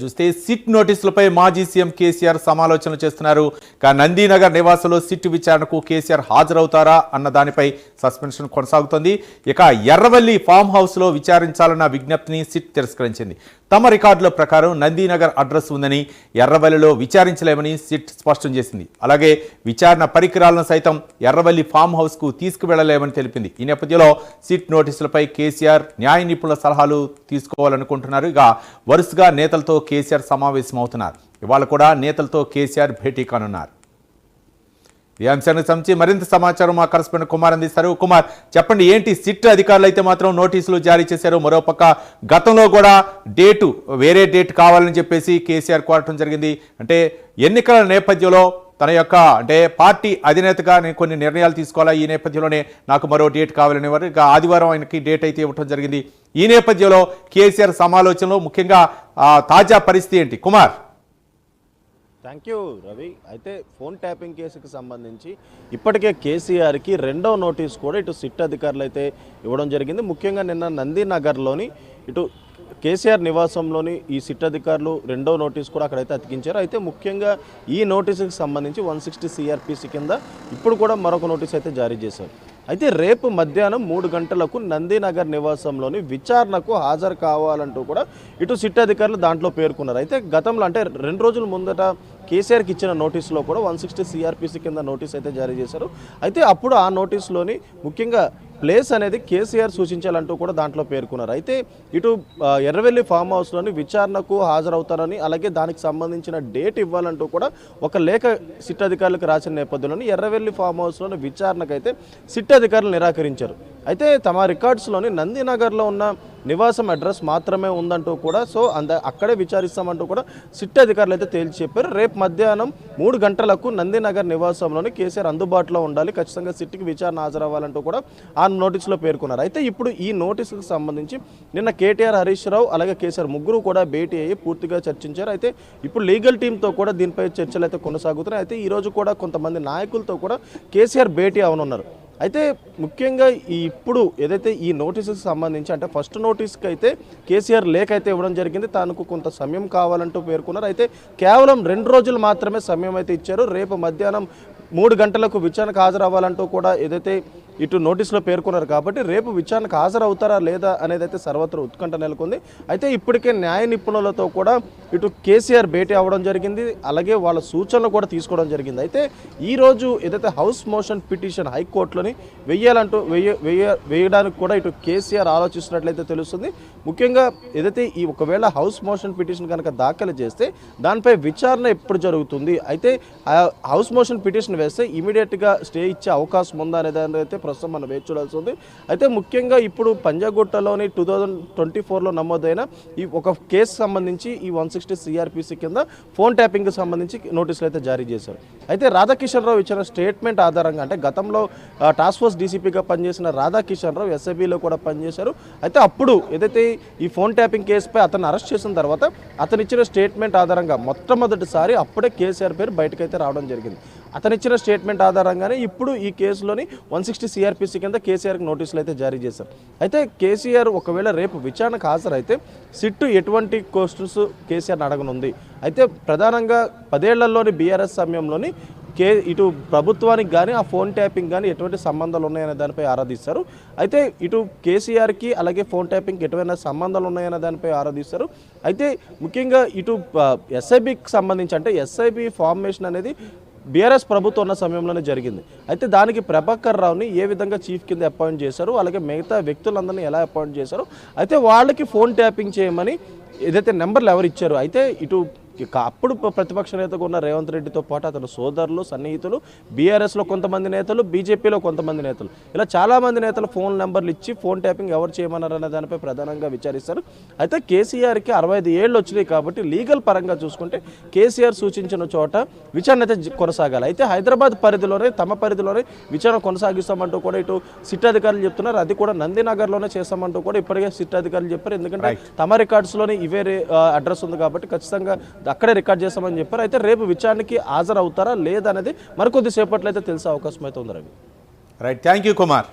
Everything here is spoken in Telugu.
చూస్తే సిట్ నోటీసులపై మాజీ సీఎం కేసీఆర్ సమాలోచనలు చేస్తున్నారు. నందీనగర్ నివాసంలో సిట్ విచారణకు కేసీఆర్ హాజరవుతారా అన్న దానిపై సస్పెన్షన్ కొనసాగుతోంది. ఇక ఎర్రవల్లి ఫామ్ హౌస్ లో విచారించాలన్న విజ్ఞప్తిని సిట్ తిరస్కరించింది. తమ రికార్డుల ప్రకారం నందీనగర్ అడ్రస్ ఉందని, ఎర్రవల్లిలో విచారించలేమని సిట్ స్పష్టం చేసింది. అలాగే విచారణ పరికరాలను సైతం ఎర్రవల్లి ఫామ్ హౌస్ కు తీసుకువెళ్లలేమని తెలిపింది. ఈ నేపథ్యంలో సిట్ నోటీసులపై కేసీఆర్ న్యాయ నిపుణుల సలహాలు తీసుకోవాలనుకుంటున్నారు. ఇక వరుసగా నేతలతో కేసీఆర్ సమావేశమవుతున్నారు. ఇవాళ కూడా నేతలతో కేసీఆర్ భేటీ కానున్నారు. ఈ అంశానికి సంబంధించి మరింత సమాచారం మా కరెస్పాండెంట్ కుమార్ అందిస్తారు. కుమార్, చెప్పండి, ఏంటి సిట్ అధికారులు అయితే మాత్రం నోటీసులు జారీ చేశారు. మరోపక్క గతంలో కూడా వేరే డేట్ కావాలని చెప్పేసి కేసీఆర్ కోరటం జరిగింది. అంటే ఎన్నికల నేపథ్యంలో తన యొక్క పార్టీ అధినేతగా నేను కొన్ని నిర్ణయాలు తీసుకోవాలా, ఈ నేపథ్యంలోనే నాకు మరో డేట్ కావాలని వారు ఇక ఆదివారం ఆయనకి డేట్ అయితే ఇవ్వడం జరిగింది. ఈ నేపథ్యంలో కేసీఆర్ సమాలోచనలో ముఖ్యంగా తాజా పరిస్థితి ఏంటి కుమార్? Thank you Ravi. అయితే ఫోన్ ట్యాపింగ్ కేసుకు సంబంధించి ఇప్పటికే కేసీఆర్కి రెండో నోటీస్ కూడా ఇటు సిట్ అధికారులు అయితే ఇవ్వడం జరిగింది. ముఖ్యంగా నిన్న నందీనగర్లోని ఇటు కేసీఆర్ నివాసంలోని ఈ సిట్ అధికారులు రెండో నోటీస్ కూడా అక్కడైతే అతికించారు. అయితే ముఖ్యంగా ఈ నోటీసుకి సంబంధించి 160 CRPC కింద ఇప్పుడు కూడా మరొక నోటీస్ అయితే జారీ చేశారు. అయితే రేపు మధ్యాహ్నం 3 గంటలకు నందీనగర్ నివాసంలోని విచారణకు హాజరు కావాలంటూ కూడా ఇటు సిట్ అధికారులు దాంట్లో పేర్కొన్నారు. అయితే గతంలో 2 రోజుల ముందట కేసీఆర్కి ఇచ్చిన నోటీసులో కూడా 160 CRPC కింద నోటీస్ అయితే జారీ చేశారు. అయితే అప్పుడు ఆ నోటీసులోని ముఖ్యంగా ప్లేస్ అనేది కేసీఆర్ సూచించాలంటూ కూడా దాంట్లో పేర్కొన్నారు. అయితే ఇటు ఎర్రవెల్లి ఫామ్ హౌస్లోని విచారణకు హాజరవుతారని, అలాగే దానికి సంబంధించిన డేట్ ఇవ్వాలంటూ కూడా ఒక లేఖ సిట్ అధికారులకు రాసిన నేపథ్యంలోని ఎర్రవెల్లి ఫామ్ హౌస్లోని విచారణకైతే సిట్ అధికారులు నిరాకరించారు. అయితే తమ రికార్డ్స్లోని నందీనగర్లో ఉన్న నివాసం అడ్రస్ మాత్రమే ఉందంటూ కూడా అక్కడే విచారిస్తామంటూ కూడా సిట్ అధికారులు అయితే తేల్చి చెప్పారు. రేపు మధ్యాహ్నం 3 గంటలకు నందీనగర్ నివాసంలోని కేసీఆర్ అందుబాటులో ఉండాలి, ఖచ్చితంగా సిట్కి విచారణ హాజరవ్వాలంటూ కూడా ఆ నోటీసులో పేర్కొన్నారు. అయితే ఇప్పుడు ఈ నోటీసుకు సంబంధించి నిన్న కేటీఆర్, హరీష్ రావు అలాగే కేసీఆర్ ముగ్గురు కూడా భేటీ అయ్యి పూర్తిగా చర్చించారు. అయితే ఇప్పుడు లీగల్ టీంతో కూడా దీనిపై చర్చలు అయితే కొనసాగుతున్నాయి. అయితే ఈరోజు కూడా కొంతమంది నాయకులతో కూడా కేసీఆర్ భేటీ అవనున్నారు. అయితే ముఖ్యంగా ఇప్పుడు ఏదైతే ఈ నోటీసుకు సంబంధించి ఫస్ట్ నోటీస్కి అయితే కేసీఆర్ లేఖ అయితే ఇవ్వడం జరిగింది. తనకు కొంత సమయం కావాలంటూ పేర్కొన్నారు. అయితే కేవలం 2 రోజులు మాత్రమే సమయం అయితే ఇచ్చారు. రేపు మధ్యాహ్నం 3 గంటలకు విచారణకు హాజరవ్వాలంటూ కూడా ఏదైతే ఇటు నోటీసులో పేర్కొన్నారు. కాబట్టి రేపు విచారణకు హాజరవుతారా లేదా అనేది అయితే సర్వత్రా ఉత్కంఠ నెలకొంది. అయితే ఇప్పటికే న్యాయ నిపుణులతో కూడా ఇటు కేసీఆర్ భేటీ అవ్వడం జరిగింది, అలాగే వాళ్ళ సూచనలు కూడా తీసుకోవడం జరిగింది. అయితే ఈరోజు ఏదైతే హౌస్ మోషన్ పిటిషన్ హైకోర్టులోని వేయడానికి కూడా ఇటు కేసీఆర్ ఆలోచిస్తున్నట్లయితే తెలుస్తుంది. ముఖ్యంగా ఏదైతే ఈ ఒకవేళ హౌస్ మోషన్ పిటిషన్ కనుక దాఖలు చేస్తే దానిపై విచారణ ఎప్పుడు జరుగుతుంది, అయితే హౌస్ మోషన్ పిటిషన్ వేస్తే ఇమీడియట్గా స్టే ఇచ్చే అవకాశం ఉందా అనేది అయితే ప్రస్తుతం మనం వేచి చూడాల్సి ఉంది. అయితే ముఖ్యంగా ఇప్పుడు పంజాగుట్టలోని 2024లో నమోదైన ఈ ఒక కేసు సంబంధించి ఈ 160 CRPC కింద ఫోన్ ట్యాపింగ్కి సంబంధించి నోటీసులు అయితే జారీ చేశారు. అయితే రాధాకిషన్ రావు ఇచ్చిన స్టేట్మెంట్ ఆధారంగా గతంలో టాస్క్ ఫోర్స్ డీసీపీగా పనిచేసిన రాధాకిషన్ రావు ఎస్ఐబిలో కూడా పనిచేశారు. అయితే అప్పుడు ఏదైతే ఈ ఫోన్ ట్యాపింగ్ కేసుపై అతను అరెస్ట్ చేసిన తర్వాత అతను ఇచ్చిన స్టేట్మెంట్ ఆధారంగా మొట్టమొదటిసారి అప్పుడే కేసీఆర్ పేరు బయటకైతే రావడం జరిగింది. అతను ఇచ్చిన స్టేట్మెంట్ ఆధారంగానే ఇప్పుడు ఈ కేసులోని 160 CRPC కింద కేసీఆర్కి నోటీసులు అయితే జారీ చేశారు. అయితే కేసీఆర్ ఒకవేళ రేపు విచారణకు హాజరైతే సిట్టు ఎటువంటి క్వశ్చన్స్ కేసీఆర్ని అడగనుంది, అయితే ప్రధానంగా 10 ఏళ్లలోని బీఆర్ఎస్ సమయంలోని ఇటు ప్రభుత్వానికి కానీ ఆ ఫోన్ ట్యాపింగ్ కానీ ఎటువంటి సంబంధాలు ఉన్నాయనే దానిపై ఆరాధిస్తారు. అయితే ఇటు కేసీఆర్కి అలాగే ఫోన్ ట్యాపింగ్కి ఎటువంటి సంబంధాలు ఉన్నాయనే దానిపై ఆరాధిస్తారు. అయితే ముఖ్యంగా ఇటు ఎస్ఐబికి సంబంధించి ఎస్ఐబి ఫార్మేషన్ అనేది బీఆర్ఎస్ ప్రభుత్వం ఉన్న సమయంలోనే జరిగింది. అయితే దానికి ప్రభాకర్ రావుని ఏ విధంగా చీఫ్ కింద అపాయింట్ చేశారు, అలాగే మిగతా వ్యక్తులందరినీ ఎలా అపాయింట్ చేశారు, అయితే వాళ్ళకి ఫోన్ ట్యాపింగ్ చేయమని ఏదైతే నెంబర్లు ఎవరు ఇచ్చారు, అయితే ఇటు అప్పుడు ప్రతిపక్ష నేతగా ఉన్న రేవంత్ రెడ్డితో పాటు అతని సోదరులు, సన్నిహితులు, బీఆర్ఎస్లో కొంతమంది నేతలు, బీజేపీలో కొంతమంది నేతలు, ఇలా చాలామంది నేతలు ఫోన్ నెంబర్లు ఇచ్చి ఫోన్ ట్యాపింగ్ ఎవరు చేయమన్నారు అనే దానిపై ప్రధానంగా విచారిస్తారు. అయితే కేసీఆర్కి 65 ఏళ్ళు వచ్చినాయి కాబట్టి లీగల్ పరంగా చూసుకుంటే కేసీఆర్ సూచించిన చోట విచారణ అయితే కొనసాగాలి. అయితే హైదరాబాద్ పరిధిలోనే తమ పరిధిలోనే విచారణ కొనసాగిస్తామంటూ కూడా ఇటు సిట్ అధికారులు చెప్తున్నారు. అది కూడా నందీనగర్లోనే చేస్తామంటూ కూడా ఇప్పటికే సిట్ అధికారులు చెప్పారు. ఎందుకంటే తమ రికార్డ్స్లోనే ఇవే అడ్రస్ ఉంది కాబట్టి ఖచ్చితంగా అక్కడే రికార్డ్ చేస్తామని చెప్పారు. అయితే రేపు విచారణకి హాజరవుతారా లేదనేది మరికొద్ది సేపట్లో అయితే తెలిసే అవకాశం అయితే ఉంది. Right, thank you Kumar.